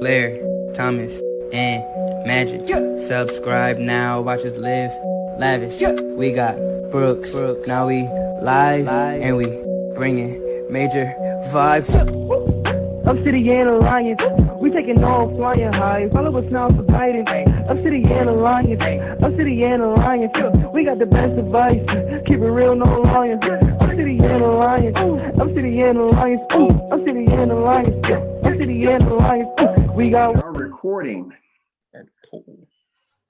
Blair, Thomas, and Magic. Subscribe now, watch us live lavish. We got Brooks, now we live, and we bringing major vibes. Obsidian Alliance, we taking all flying high. Follow us now for guidance. Obsidian Alliance, Obsidian Alliance. We got the best advice. Keep it real, no lions. Obsidian Alliance, Obsidian Alliance, Obsidian Alliance, Obsidian Alliance. We got our recording.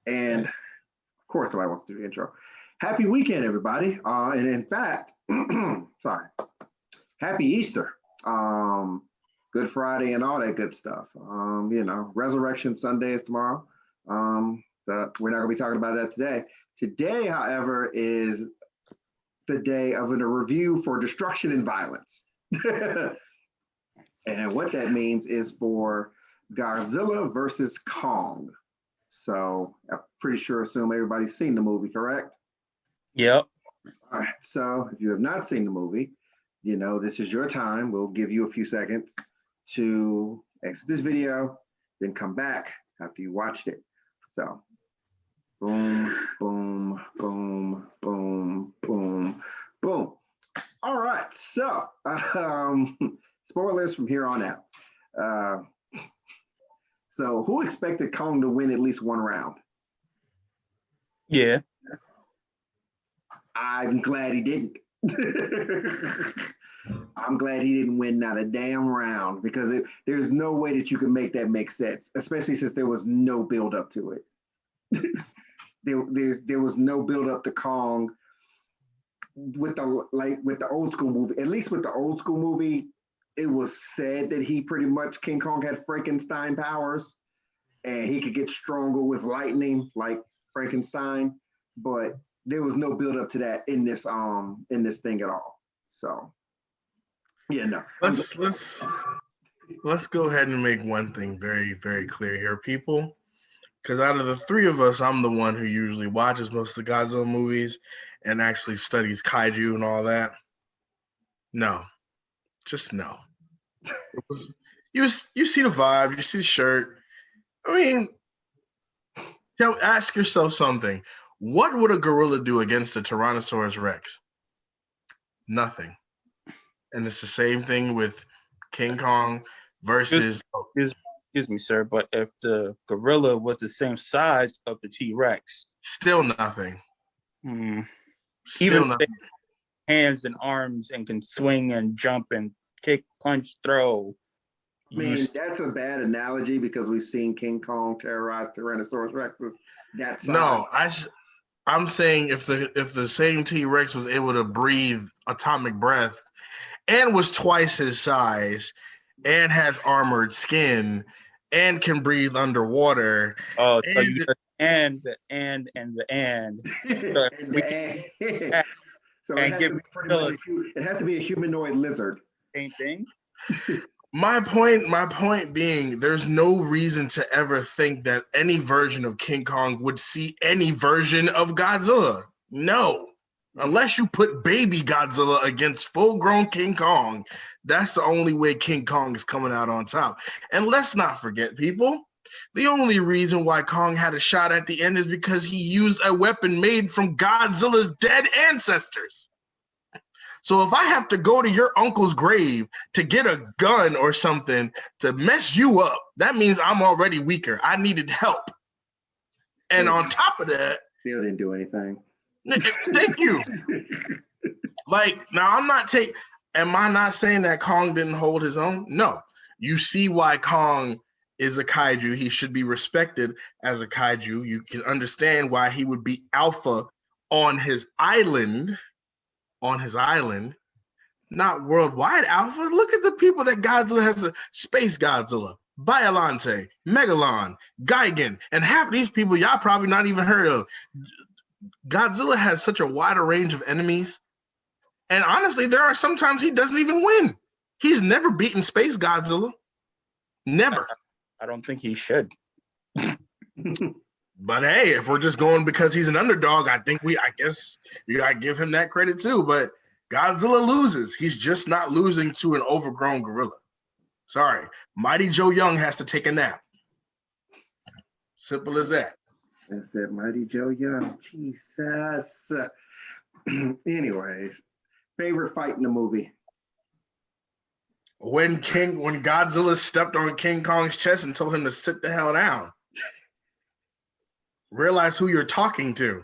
And of course, somebody wants to do the intro. Happy weekend, everybody. And in fact, sorry, happy Easter. Good Friday and all that good stuff. Resurrection Sunday is tomorrow. But we're not going to be talking about that today. Today, however, is the day of a review for destruction and violence. And what that means is for Godzilla versus Kong. So I'm pretty sure, assume everybody's seen the movie, correct? Yep. All right. So if you have not seen the movie, this is your time. We'll give you a few seconds to exit this video, then come back after you watched it. So boom, boom, boom, boom, boom, boom. All right. So spoilers from here on out. So who expected Kong to win at least one round? Yeah. I'm glad he didn't. I'm glad he didn't win not a damn round, because there's no way that you can make that make sense, especially since there was no build up to it. there was no build up to Kong with the old school movie. At least with the old school movie, it was said that King Kong had Frankenstein powers, and he could get stronger with lightning like Frankenstein, but there was no build up to that in this thing at all. So yeah, no. Let's go ahead and make one thing very, very clear here, people. Because out of the three of us, I'm the one who usually watches most of the Godzilla movies and actually studies kaiju and all that. No, just no. You see the vibe, you see the shirt. I mean, ask yourself something. What would a gorilla do against a Tyrannosaurus Rex? Nothing. And it's the same thing with King Kong versus... Excuse me, sir, but if the gorilla was the same size of the T-Rex... Still nothing. Even nothing. Hands and arms and can swing and jump and kick, punch, throw. I mean, that's a bad analogy because we've seen King Kong terrorize Tyrannosaurus Rexes. That's no, I'm saying if the same T-Rex was able to breathe atomic breath and was twice his size and has armored skin and can breathe underwater. Oh, and, so you and the and. So it has to be a humanoid lizard. Same thing. My point being, there's no reason to ever think that any version of King Kong would see any version of Godzilla. No. Unless you put baby Godzilla against full-grown King Kong, that's the only way King Kong is coming out on top. And let's not forget, people, the only reason why Kong had a shot at the end is because he used a weapon made from Godzilla's dead ancestors. So if I have to go to your uncle's grave to get a gun or something to mess you up, that means I'm already weaker. I needed help. And on top of that... Still didn't do anything. Thank you. Now am I not saying that Kong didn't hold his own? No. You see why Kong is a kaiju. He should be respected as a kaiju. You can understand why he would be alpha on his island, not worldwide alpha. Look at the people that Godzilla has: a Space Godzilla, Biollante, Megalon, Gigan, and half of these people y'all probably not even heard of. Godzilla has such a wider range of enemies. And honestly, there are sometimes he doesn't even win. He's never beaten Space Godzilla. Never. I don't think he should. But hey, if we're just going because he's an underdog, I guess you gotta give him that credit too. But Godzilla loses. He's just not losing to an overgrown gorilla. Sorry. Mighty Joe Young has to take a nap. Simple as that. That's it, Mighty Joe Young. Jesus. Anyways, favorite fight in the movie? When Godzilla stepped on King Kong's chest and told him to sit the hell down. Realize who you're talking to.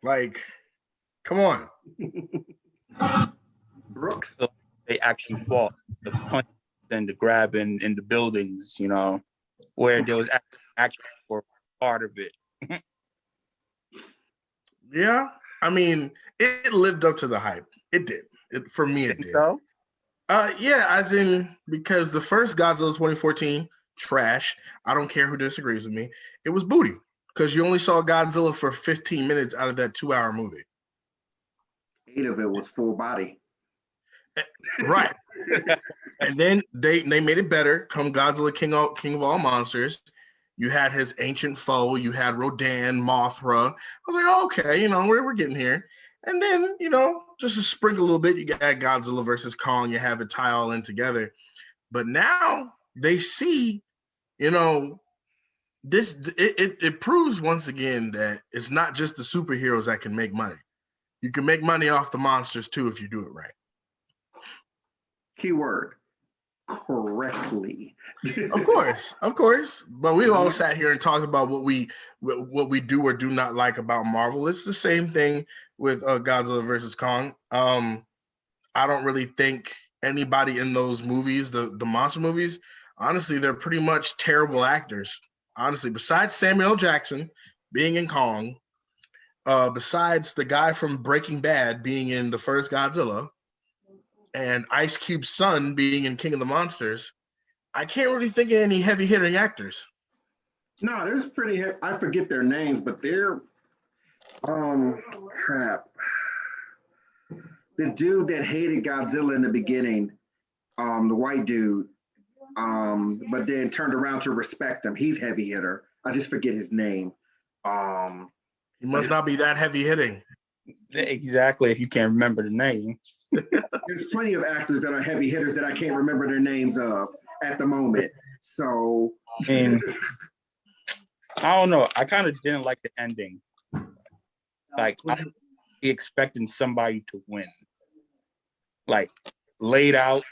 Like, come on. Brooks? So they actually fought the punch and the grabbing in the buildings, you know, where there was actually for part of it. Yeah, I mean, it lived up to the hype. It did. For me, it did. So? Yeah, as in, because the first Godzilla 2014, trash. I don't care who disagrees with me. It was booty because you only saw Godzilla for 15 minutes out of that 2-hour movie. 8 of it was full body. Right. And then they made it better. Come Godzilla, King of All Monsters. You had his ancient foe. You had Rodan, Mothra. I was like, oh, okay, you know, we're getting here. And then, you know, just to sprinkle a little bit, you got Godzilla versus Kong. You have it tie all in together. But now they see, you know, it proves once again that it's not just the superheroes that can make money. You can make money off the monsters too if you do it right. Keyword, correctly. Of course. But we all sat here and talked about what we do or do not like about Marvel. It's the same thing with Godzilla versus Kong. I don't really think anybody in those movies, the monster movies, honestly, they're pretty much terrible actors. Honestly, besides Samuel L. Jackson being in Kong, besides the guy from Breaking Bad being in the first Godzilla, and Ice Cube's son being in King of the Monsters, I can't really think of any heavy-hitting actors. No, there's pretty, I forget their names, but they're, crap. The dude that hated Godzilla in the beginning, the white dude, but then turned around to respect him. He's heavy hitter. I just forget his name. He must not be that heavy-hitting. Exactly, if you can't remember the name. There's plenty of actors that are heavy hitters that I can't remember their names of at the moment. So, I mean, I don't know. I kind of didn't like the ending. Like, I was expecting somebody to win. Like, laid out,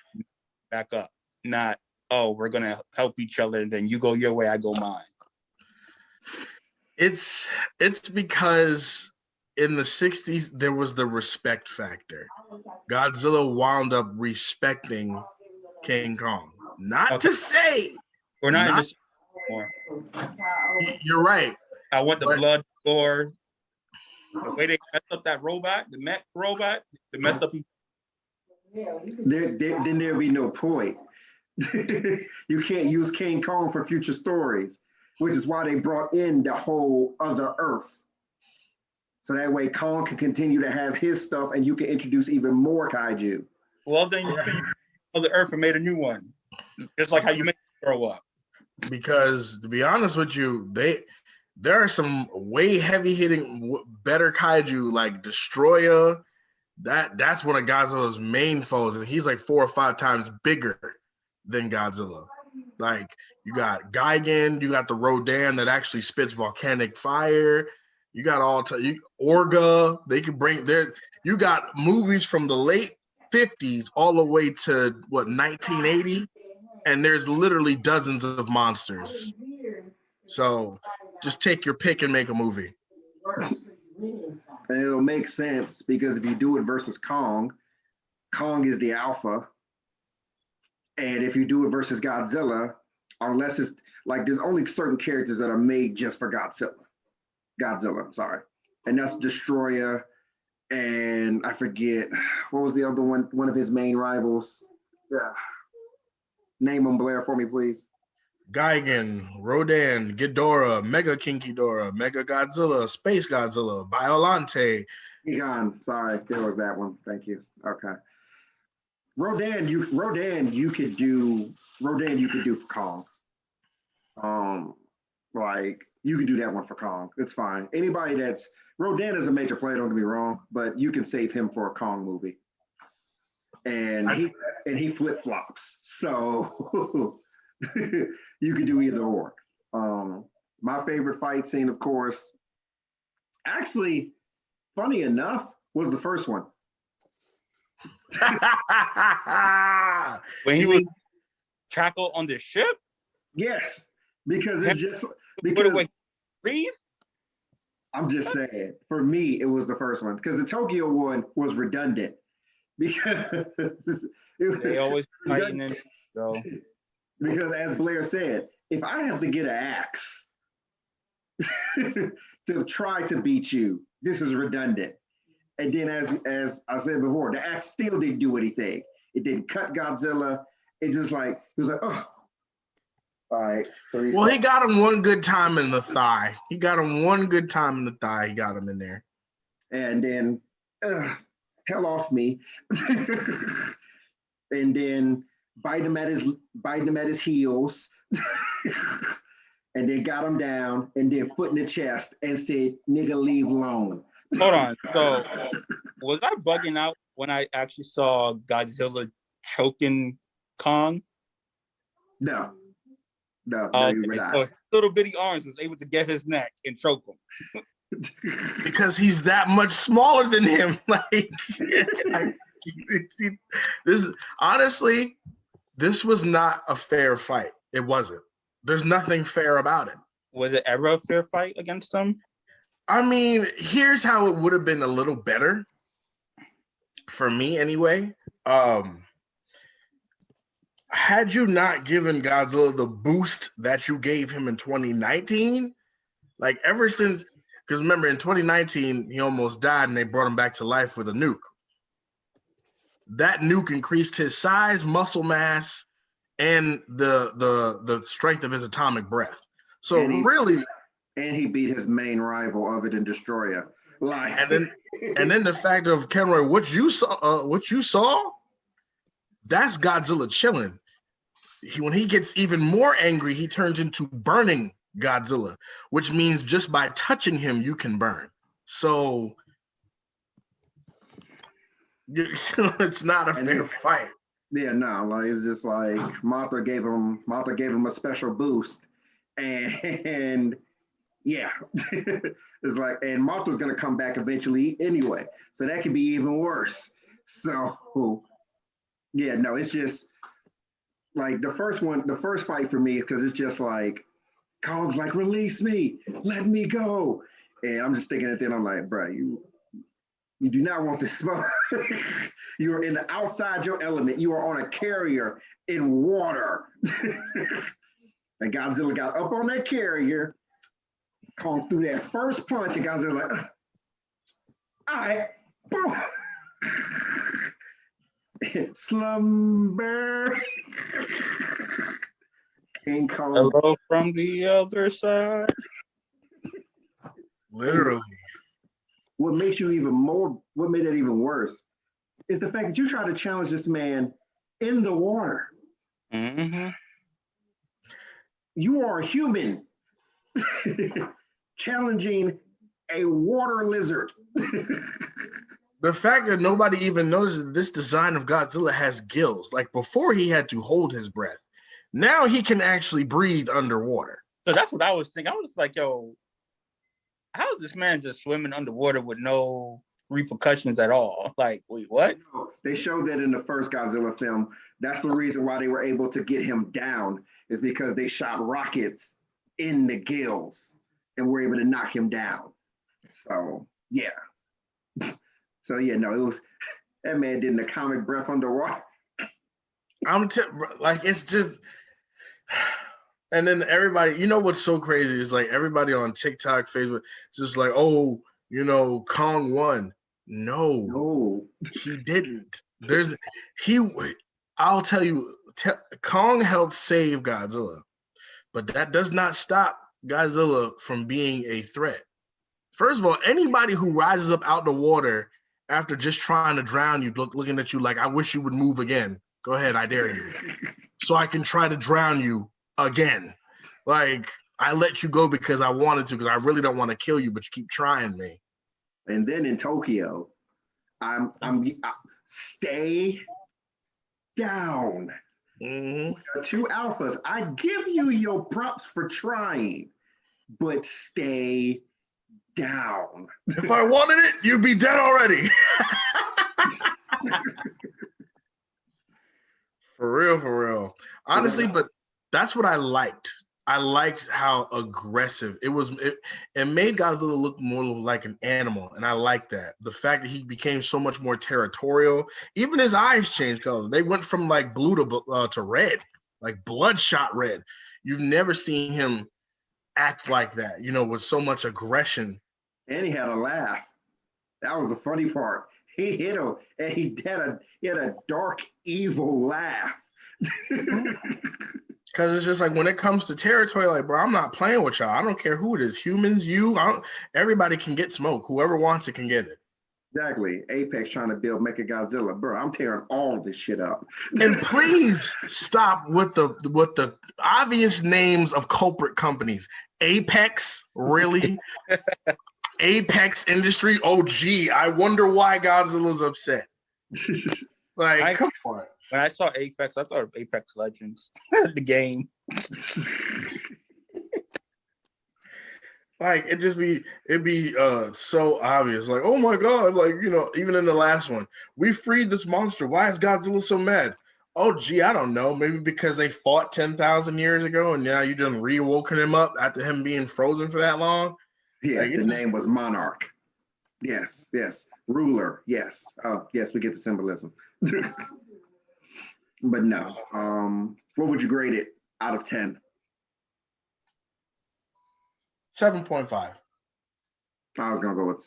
back up. Not, oh, we're going to help each other, and then you go your way, I go mine. It's because in the 60s, there was the respect factor. Godzilla wound up respecting King Kong. Not to say we're not in this anymore. You're right. I want the blood gore. The way they messed up that robot, the mech robot, they messed up. Then there'd be no point. You can't use King Kong for future stories, which is why they brought in the whole other Earth. So that way Kong can continue to have his stuff and you can introduce even more kaiju. Well, then you could use the Earth and made a new one. Just like how you make it grow up. Because to be honest with you, there are some way heavy-hitting, better kaiju like Destroyer. That's one of Godzilla's main foes, and he's like 4 or 5 times bigger than Godzilla. Like, you got Gigan, you got the Rodan that actually spits volcanic fire. You got Orga. They can bring there. You got movies from the late 50s all the way to 1980, and there's literally dozens of monsters. So just take your pick and make a movie. And it'll make sense because if you do it versus Kong, Kong is the alpha. And if you do it versus Godzilla, unless it's like there's only certain characters that are made just for Godzilla, sorry. And that's Destroyer. And I forget, what was the other one of his main rivals? Yeah. Name them, Blair, for me, please. Gigan, Rodan, Ghidorah, Mega King Ghidorah, Mega Godzilla, Space Godzilla, Biollante. Egon, sorry, there was that one. Thank you. Okay. Rodan you could do for Kong. Like you can do that one for Kong. It's fine. Anybody that's Rodan is a major player, don't get me wrong, but you can save him for a Kong movie. And he flip-flops. So you can do either or. My favorite fight scene, of course, actually, funny enough, was the first one. When he was tackled on the ship? Yes, because it's just Put because away breathe? I'm just saying, for me, it was the first one because the Tokyo one was redundant because They always fighting redundant. in so Because as Blair said, if I have to get an axe to try to beat you, this is redundant. And then as I said before, the axe still didn't do anything. It didn't cut Godzilla. It just like it was like, oh, all right. Well, he got him one good time in the thigh. He got him one good time in the thigh. He got him in there. And then hell off me. And then bite him at his heels. And then got him down and then foot in the chest and said, nigga, leave alone. hold on. So was I bugging out when I actually saw Godzilla choking Kong? No, you were not. So his little bitty arms was able to get his neck and choke him. Because he's that much smaller than him. This honestly, this was not a fair fight. It wasn't. There's nothing fair about it. Was it ever a fair fight against him? I mean, here's how it would have been a little better for me anyway. Had you not given Godzilla the boost that you gave him in 2019, like ever since, because remember in 2019 he almost died and they brought him back to life with a nuke. That nuke increased his size, muscle mass, and the strength of his atomic breath. So and he beat his main rival, Obsidian Destroyer. Like, and then the fact of Kenroy, what you saw, that's Godzilla chilling. When he gets even more angry, he turns into burning Godzilla, which means just by touching him, you can burn. So it's not a fair fight. Yeah, no, like it's just like Mothra gave him a special boost, and yeah, it's like, and Mothra's gonna come back eventually anyway, so that could be even worse. So yeah, no, it's just like the first fight for me, because it's just like Kong's like, release me, let me go, and I'm just thinking at the end, I'm like, bro, you do not want this smoke. You are in the outside your element. You are on a carrier in water. And Godzilla got up on that carrier, Kong threw that first punch, and Godzilla like, all right, boom. Slumber. King Kong. Hello from the other side. Literally. What made that even worse is the fact that you try to challenge this man in the water. Mm-hmm. You are a human challenging a water lizard. The fact that nobody even knows that this design of Godzilla has gills. Like before, he had to hold his breath. Now he can actually breathe underwater. So that's what I was thinking. I was just like, yo, how is this man just swimming underwater with no repercussions at all? Like, wait, what? They showed that in the first Godzilla film. That's the reason why they were able to get him down, is because they shot rockets in the gills and were able to knock him down. So yeah. So yeah, no, it was that man did an atomic breath underwater. It's just, and then everybody, you know what's so crazy is like everybody on TikTok, Facebook, just like, oh, Kong won. No, he didn't. I'll tell you, Kong helped save Godzilla, but that does not stop Godzilla from being a threat. First of all, anybody who rises up out the water after just trying to drown you, looking at you like, I wish you would move again. Go ahead, I dare you. So I can try to drown you again. Like, I let you go because I wanted to, because I really don't want to kill you, but you keep trying me. And then in Tokyo, I'm stay down. Mm-hmm. 2 alphas. I give you your props for trying, but stay down. If I wanted it, you'd be dead already. For real, for real. Honestly, but that's what I liked. I liked how aggressive it was. It made Godzilla look more like an animal, and I like that. The fact that he became so much more territorial. Even his eyes changed color. They went from like blue to red, like bloodshot red. You've never seen him act like that, with so much aggression. And he had a laugh. That was the funny part. He hit him, and he had a dark, evil laugh. Because it's just like when it comes to territory, like, bro, I'm not playing with y'all. I don't care who it is. Humans, everybody can get smoke. Whoever wants it can get it. Exactly. Apex trying to build Mechagodzilla. Bro, I'm tearing all this shit up. And please stop with the obvious names of culprit companies. Apex, really? Apex Industry? Oh, gee, I wonder why Godzilla's upset. Like, come on. When I saw Apex, I thought of Apex Legends, the game. Like it'd be so obvious. Like, oh my god, like even in the last one, we freed this monster. Why is Godzilla so mad? Oh gee, I don't know. Maybe because they fought 10,000 years ago, and now you just reawoken him up after him being frozen for that long. Yeah, like, the name was Monarch. Yes, ruler. Yes, yes, we get the symbolism. But no, what would you grade it out of 10? 7.5. I was gonna go with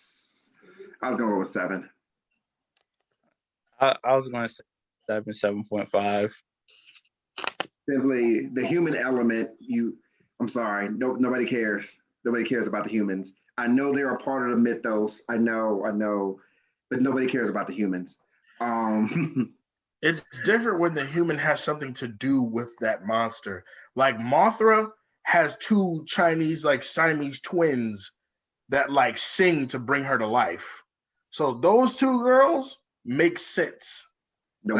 7. I was going to say 7.5. Simply the human element. I'm sorry, nobody cares. Nobody cares about the humans. I know they're a part of the mythos. I know, but nobody cares about the humans. It's different when the human has something to do with that monster. Like Mothra has 2 Chinese like Siamese twins that like sing to bring her to life. So those 2 girls make sense. The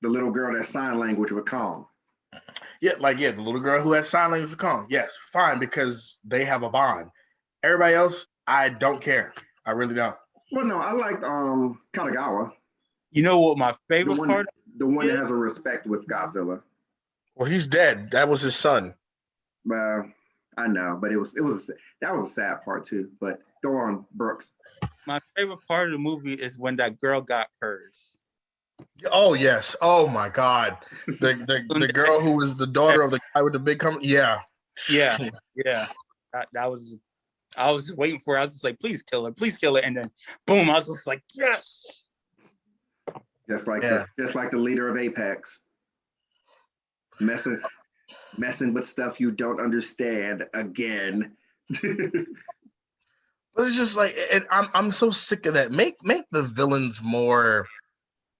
little girl that sign language with Kong. Yeah, the little girl who has sign language with Kong. Yes, fine, because they have a bond. Everybody else, I don't care. I really don't. Well, no, I like Katagawa. You know what my favorite part? The one that has a respect with Godzilla. Well, he's dead. That was his son. Well, I know, but that was a sad part too. But go on, Brooks. My favorite part of the movie is when that girl got hers. Oh yes. Oh my God. The girl who was the daughter of the guy with the big company. Yeah. Yeah. That was. I was waiting for it. I was just like, please kill her, and then boom! I was just like, yes. Just like the leader of Apex, messing with stuff you don't understand again. But it's just like, I'm so sick of that. Make the villains more,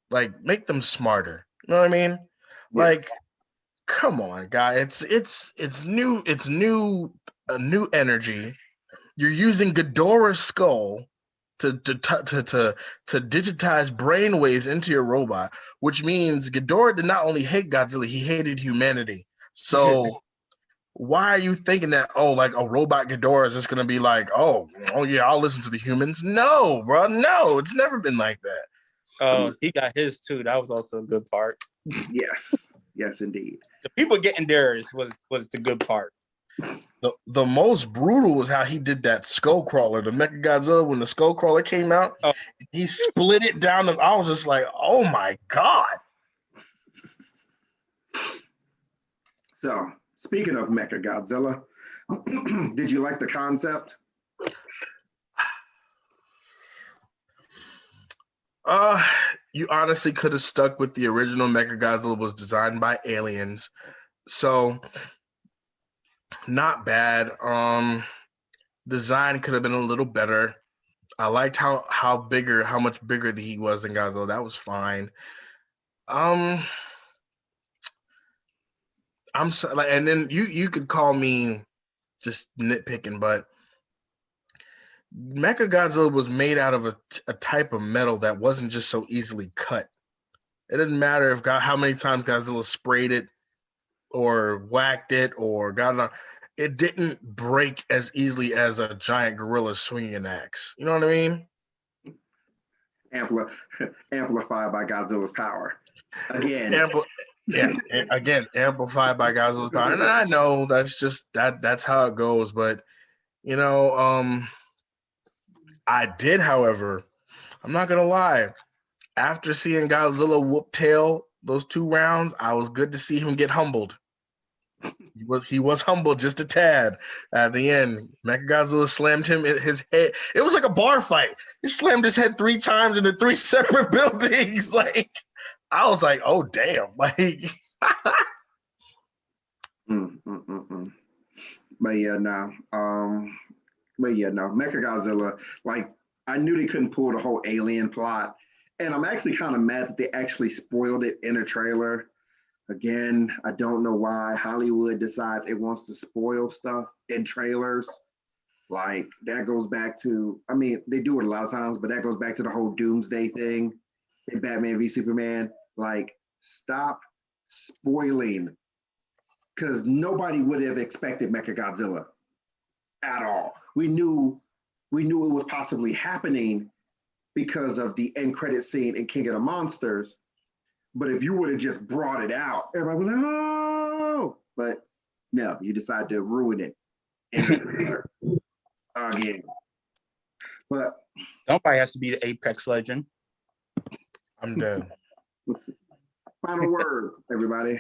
like, make them smarter. You know what I mean? Yeah. Like, come on, guy. It's new. It's new. A new energy. You're using Ghidorah's skull to digitize brainwaves into your robot, which means Ghidorah did not only hate Godzilla, he hated humanity. So why are you thinking that, like a robot Ghidorah is just going to be like, oh yeah, I'll listen to the humans? No, bro, no, it's never been like that. Oh, he got his too. That was also a good part. Yes, indeed. The people getting theirs was the good part. The most brutal was how he did that skull crawler, the Mechagodzilla. When the skull crawler came out, he split it down, and I was just like, "Oh my god!" So, speaking of Mechagodzilla, did you like the concept? You honestly could have stuck with the original. Mechagodzilla was designed by aliens, so. Not bad. Design could have been a little better. I liked how much bigger he was than Godzilla. That was fine. I'm so, like, and then you could call me just nitpicking, but Mechagodzilla was made out of a type of metal that wasn't just so easily cut. It didn't matter if how many times Godzilla sprayed it or whacked it or got it on. It didn't break as easily as a giant gorilla swinging an axe. You know what I mean? Amplified by Godzilla's power. Again. Amplified by Godzilla's power. And I know that's just that's how it goes. But you know, I did, however, I'm not gonna lie. After seeing Godzilla whoop tail those 2 rounds, I was good to see him get humbled. He was humbled just a tad at the end. Mechagodzilla slammed him in his head. It was like a bar fight. He slammed his head 3 times into 3 separate buildings. Like, I was like, oh damn. Like But yeah, no. Mechagodzilla, like I knew they couldn't pull the whole alien plot. And I'm actually kind of mad that they actually spoiled it in a trailer. Again, I don't know why Hollywood decides it wants to spoil stuff in trailers. Like that goes back to, I mean, they do it a lot of times, but that goes back to the whole Doomsday thing in Batman v Superman. Like, stop spoiling, because nobody would have expected Mechagodzilla at all. We knew it was possibly happening because of the end credit scene in King of the Monsters. But if you would have just brought it out, everybody would be like, oh, but no, you decide to ruin it again. But somebody has to be the Apex legend. I'm dead. Final words, everybody.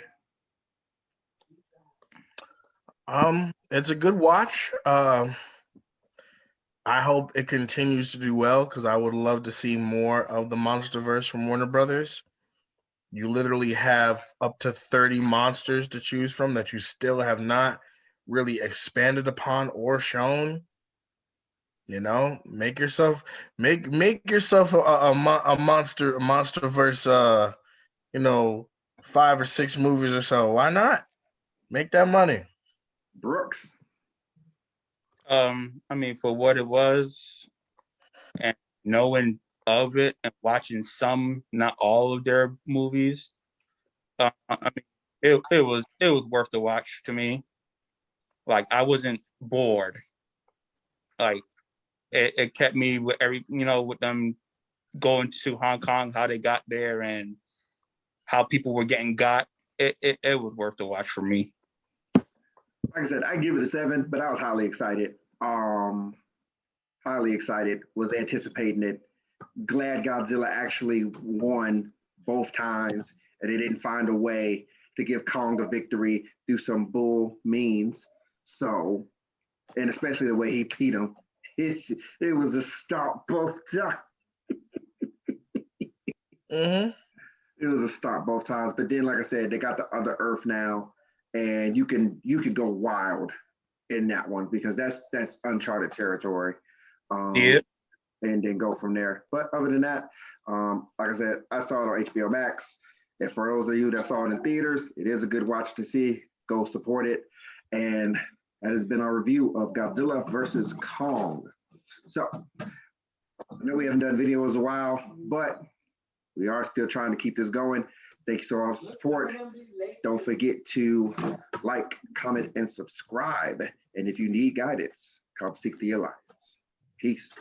It's a good watch. I hope it continues to do well because I would love to see more of the MonsterVerse from Warner Brothers. You literally have up to 30 monsters to choose from that you still have not really expanded upon or shown. You know, make yourself a MonsterVerse. 5 or 6 movies or so. Why not? Make that money. Brooks. I mean, for what it was, and knowing of it and watching some, not all of their movies, I mean, it was worth the watch to me. Like, I wasn't bored. Like, it kept me with with them going to Hong Kong, how they got there, and how people were getting got. It was worth the watch for me. Like I said, I give it a 7, but I was highly excited. Highly excited. Was anticipating it. Glad Godzilla actually won both times, and they didn't find a way to give Kong a victory through some bull means. So, and especially the way he beat him, it was a stop both times. It was a stop both times. But then, like I said, they got the other Earth now, and you can go wild in that one because that's uncharted territory. And then go from there. But other than that, like I said, I saw it on HBO Max. And for those of you that saw it in theaters, it is a good watch to see. Go support it. And that has been our review of Godzilla versus Kong. So I know we haven't done videos in a while, but we are still trying to keep this going. Thank you so much for support. Don't forget to like, comment, and subscribe. And if you need guidance, come seek the Alliance. Peace.